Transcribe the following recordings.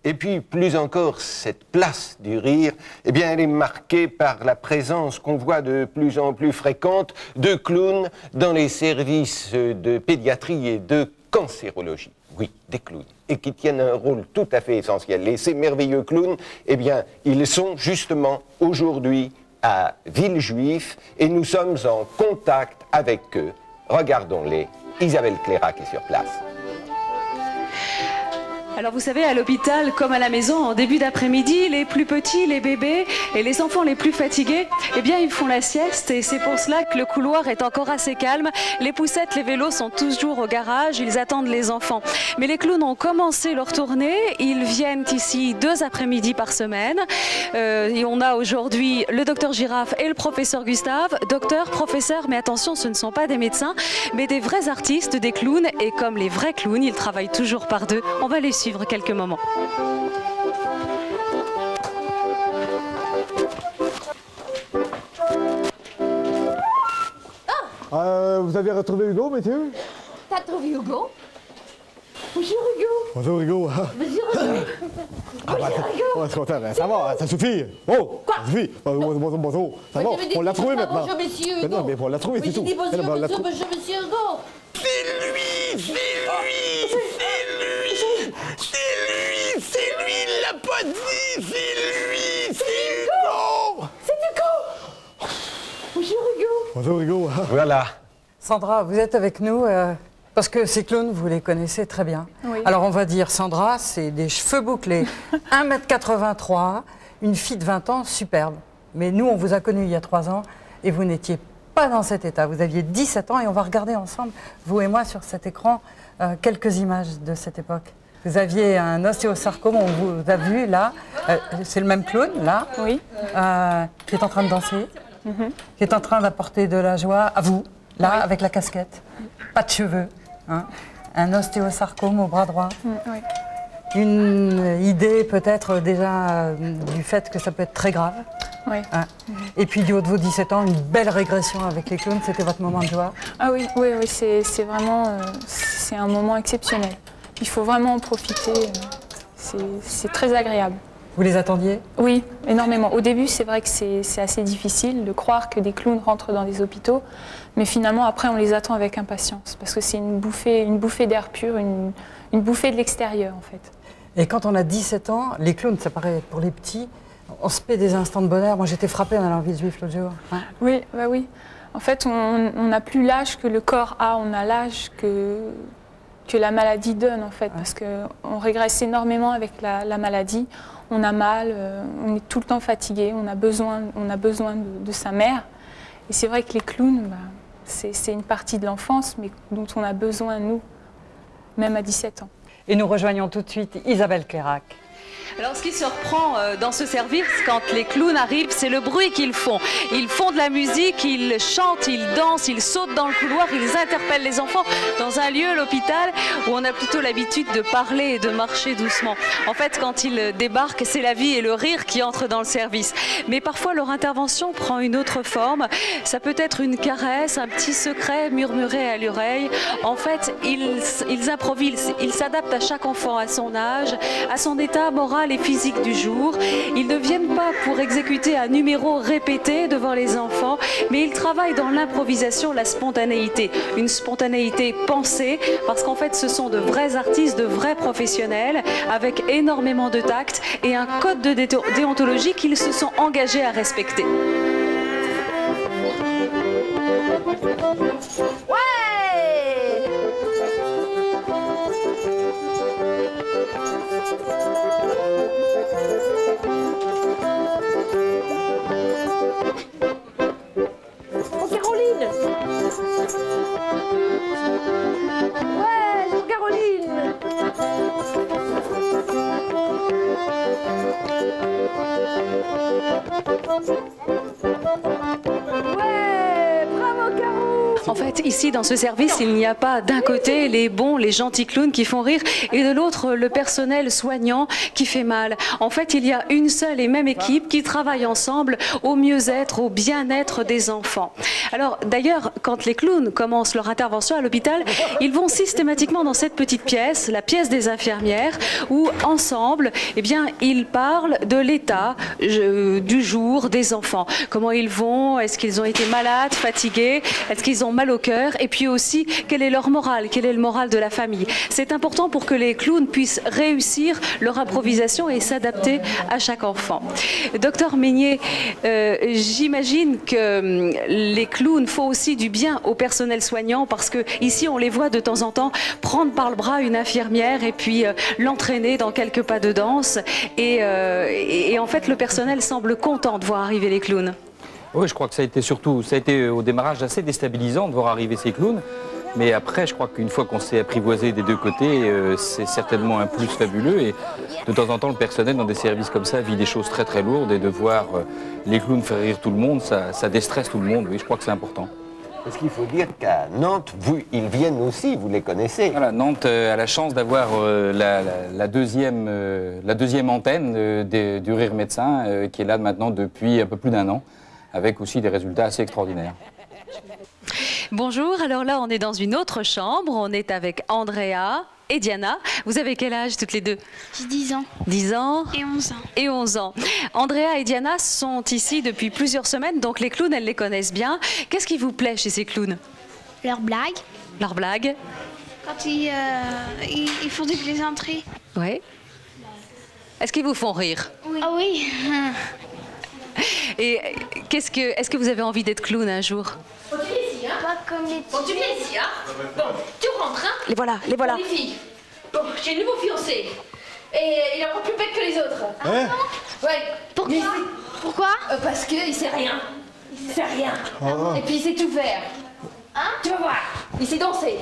Et puis, plus encore, cette place du rire, eh bien, elle est marquée par la présence qu'on voit de plus en plus fréquente de clowns dans les services de pédiatrie et de cancérologie. Oui, des clowns. Et qui tiennent un rôle tout à fait essentiel. Et ces merveilleux clowns, eh bien, ils sont justement aujourd'hui à Villejuif et nous sommes en contact avec eux. Regardons-les. Isabelle Clairac est sur place. Alors vous savez, à l'hôpital comme à la maison, en début d'après-midi, les plus petits, les bébés et les enfants les plus fatigués, eh bien ils font la sieste et c'est pour cela que le couloir est encore assez calme. Les poussettes, les vélos sont toujours au garage, ils attendent les enfants. Mais les clowns ont commencé leur tournée, ils viennent ici 2 après-midi par semaine. Et on a aujourd'hui le docteur Girafe et le professeur Gustave. Docteur, professeur, mais attention, ce ne sont pas des médecins, mais des vrais artistes, des clowns. Et comme les vrais clowns, ils travaillent toujours par 2. On va les suivre quelques moments. Vous avez retrouvé Hugo, monsieur? T'as trouvé Hugo? Bonjour Hugo. Bonjour Hugo. Bonjour Hugo. Bonjour Hugo. On est content, ça va, ça suffit. Oh, Quoi? Ça suffit. Bonjour. Ça va, on l'a trouvé maintenant. Bonjour monsieur Hugo. Mais non, mais on l'a trouvé, c'est tout. Bonjour monsieur Hugo. C'est lui, il l'a pas dit, c'est lui, c'est Hugo. C'est Hugo. Bonjour Hugo. Bonjour Hugo. Voilà. Sandra, vous êtes avec nous parce que ces clowns, vous les connaissez très bien. Oui. Alors on va dire, Sandra, c'est des cheveux bouclés, 1,83 m, une fille de 20 ans, superbe. Mais nous, on vous a connus il y a 3 ans et vous n'étiez pas dans cet état. Vous aviez 17 ans et on va regarder ensemble, vous et moi, sur cet écran, quelques images de cette époque. Vous aviez un ostéosarcome, on vous a vu là, c'est le même clown, là, Oui. qui est en train de danser, qui est en train d'apporter de la joie à vous, là, Oui. avec la casquette, pas de cheveux, hein, un ostéosarcome au bras droit. Oui. Une idée peut-être déjà du fait que ça peut être très grave. Oui. Hein. Et puis du haut de vos 17 ans, une belle régression avec les clowns, c'était votre moment de joie. Ah oui, c'est vraiment c'est un moment exceptionnel. Il faut vraiment en profiter, c'est très agréable. Vous les attendiez? Oui, énormément. Au début, c'est vrai que c'est assez difficile de croire que des clowns rentrent dans des hôpitaux, mais finalement, après, on les attend avec impatience, parce que c'est une bouffée d'air pur, une bouffée de l'extérieur, en fait. Et quand on a 17 ans, les clowns, ça paraît pour les petits, on se paie des instants de bonheur. Moi, j'étais frappée en allant en Villejuif l'autre jour. Hein. Oui, bah oui. En fait, on n'a plus l'âge que le corps a, on a l'âge que la maladie donne, en fait, parce qu'on régresse énormément avec la maladie. On a mal, on est tout le temps fatigué, on a besoin de sa mère. Et c'est vrai que les clowns, bah, c'est une partie de l'enfance, mais dont on a besoin, nous, même à 17 ans. Et nous rejoignons tout de suite Isabelle Clairac. Alors ce qui surprend dans ce service quand les clowns arrivent, c'est le bruit qu'ils font. Ils font de la musique, ils chantent, ils dansent, ils sautent dans le couloir, ils interpellent les enfants dans un lieu, l'hôpital, où on a plutôt l'habitude de parler et de marcher doucement. En fait, quand ils débarquent, c'est la vie et le rire qui entrent dans le service. Mais parfois, leur intervention prend une autre forme. Ça peut être une caresse, un petit secret murmuré à l'oreille. En fait, ils improvisent, ils s'adaptent à chaque enfant, à son âge, à son état moral et physique du jour. Ils ne viennent pas pour exécuter un numéro répété devant les enfants, mais ils travaillent dans l'improvisation, la spontanéité. Une spontanéité pensée, parce qu'en fait, ce sont de vrais artistes, de vrais professionnels, avec énormément de tact et un code de déontologie qu'ils se sont engagés à respecter. En fait, ici, dans ce service, il n'y a pas d'un côté les bons, les gentils clowns qui font rire et de l'autre le personnel soignant qui fait mal. En fait, il y a une seule et même équipe qui travaille ensemble au mieux-être, au bien-être des enfants. Alors, d'ailleurs, quand les clowns commencent leur intervention à l'hôpital, ils vont systématiquement dans cette petite pièce, la pièce des infirmières, où ensemble, eh bien, ils parlent de l'état du jour des enfants. Comment ils vont? Est-ce qu'ils ont été malades, fatigués? Est-ce qu'ils ont mal au cœur? Et puis aussi, quel est leur moral? Quel est le moral de la famille? C'est important pour que les clowns puissent réussir leur improvisation et s'adapter à chaque enfant. Docteur Meignet, j'imagine que les clowns font aussi du bien au personnel soignant parce que ici on les voit de temps en temps prendre par le bras une infirmière et puis l'entraîner dans quelques pas de danse et en fait le personnel semble content de voir arriver les clowns. Oui, je crois que ça a été au démarrage assez déstabilisant de voir arriver ces clowns. Mais après, je crois qu'une fois qu'on s'est apprivoisé des deux côtés, c'est certainement un plus fabuleux. Et de temps en temps, le personnel dans des services comme ça vit des choses très très lourdes. Et de voir les clowns faire rire tout le monde, ça déstresse tout le monde. Oui, je crois que c'est important. Parce qu'il faut dire qu'à Nantes, ils viennent aussi, vous les connaissez. Voilà, Nantes a la chance d'avoir la deuxième antenne du Rire Médecin, qui est là maintenant depuis un peu plus d'1 an, avec aussi des résultats assez extraordinaires. Bonjour, alors là on est dans une autre chambre, on est avec Andrea et Diana. Vous avez quel âge toutes les deux? J'ai 10 ans. 10 ans et 11 ans. Et 11 ans. Andrea et Diana sont ici depuis plusieurs semaines, donc les clowns, elles les connaissent bien. Qu'est-ce qui vous plaît chez ces clowns? Leurs blagues. Leurs blagues? Quand ils font des plaisanteries. Oui. Est-ce qu'ils vous font rire? Oui. Ah oui. Et est-ce que vous avez envie d'être clown un jour? Bon, tu viens ici, hein? Pas comme les Bon, tu viens ici, hein? Bon, tu rentres, hein? Les voilà, les voilà. Bon, les filles. Bon, j'ai un nouveau fiancé. Et il est encore plus bête que les autres. Hein? Ouais. Pourquoi? Parce qu'il sait rien. Il sait rien. Et puis il sait tout faire. Hein? Tu vas voir. Il sait danser.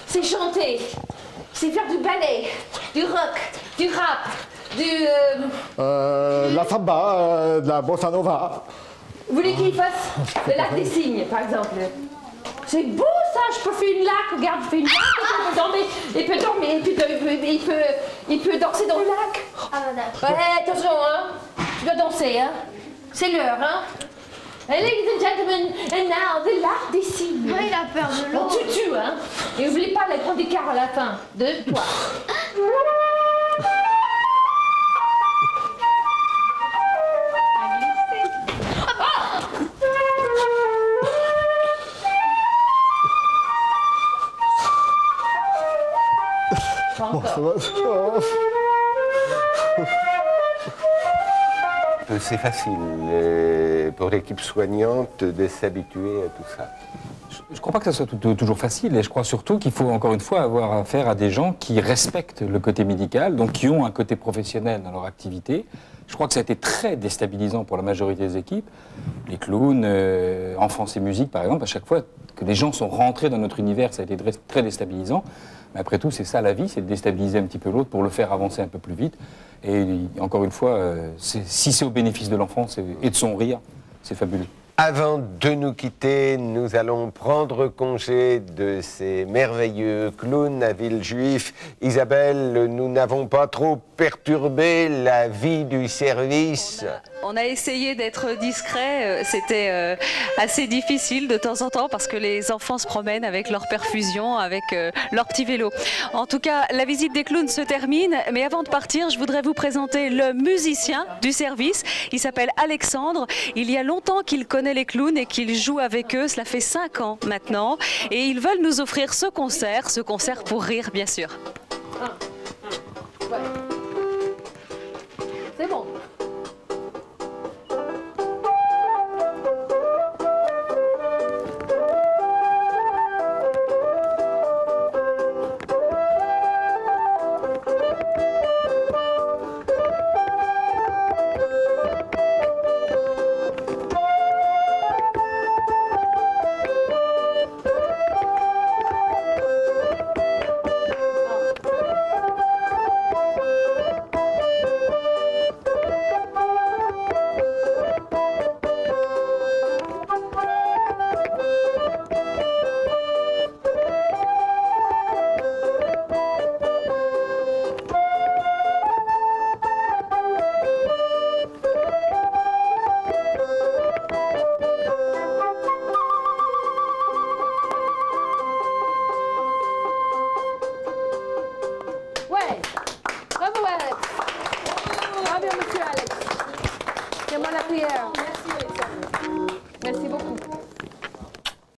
Il sait chanter. Il sait faire du ballet, du rock, du rap, La samba, de la bossa nova. Vous voulez qu'il fasse de l'art des signes, par exemple? C'est beau ça, je peux faire une lac, regarde, je fais une lac, il peut dormir, il peut danser dans le lac. Ah bah d'accord. Ouais, attention, hein, tu dois danser, hein, c'est l'heure, hein. Ladies and gentlemen, and now, de l'art des signes. Oh, il a peur de l'eau. On tue, hein, et n'oublie pas le grand écart à la fin, de toi. Bon, ça va. C'est facile pour l'équipe soignante de s'habituer à tout ça. Je ne crois pas que ça soit toujours facile et je crois surtout qu'il faut encore une fois avoir affaire à des gens qui respectent le côté médical, donc qui ont un côté professionnel dans leur activité. Je crois que ça a été très déstabilisant pour la majorité des équipes. Les clowns, Enfance et musique par exemple, à chaque fois que les gens sont rentrés dans notre univers, ça a été très déstabilisant. Mais après tout, c'est ça la vie, c'est de déstabiliser un petit peu l'autre pour le faire avancer un peu plus vite. Et encore une fois, si c'est au bénéfice de l'enfant et de son rire, c'est fabuleux. Avant de nous quitter, nous allons prendre congé de ces merveilleux clowns à Villejuif. Isabelle, nous n'avons pas trop perturbé la vie du service. On a essayé d'être discret, c'était assez difficile de temps en temps parce que les enfants se promènent avec leur perfusion, avec leur petit vélo. En tout cas, la visite des clowns se termine, mais avant de partir, je voudrais vous présenter le musicien du service. Il s'appelle Alexandre. Il y a longtemps qu'il connaît les clowns et qu'il joue avec eux. Cela fait 5 ans maintenant. Et ils veulent nous offrir ce concert pour rire, bien sûr. C'est bon. en arrière.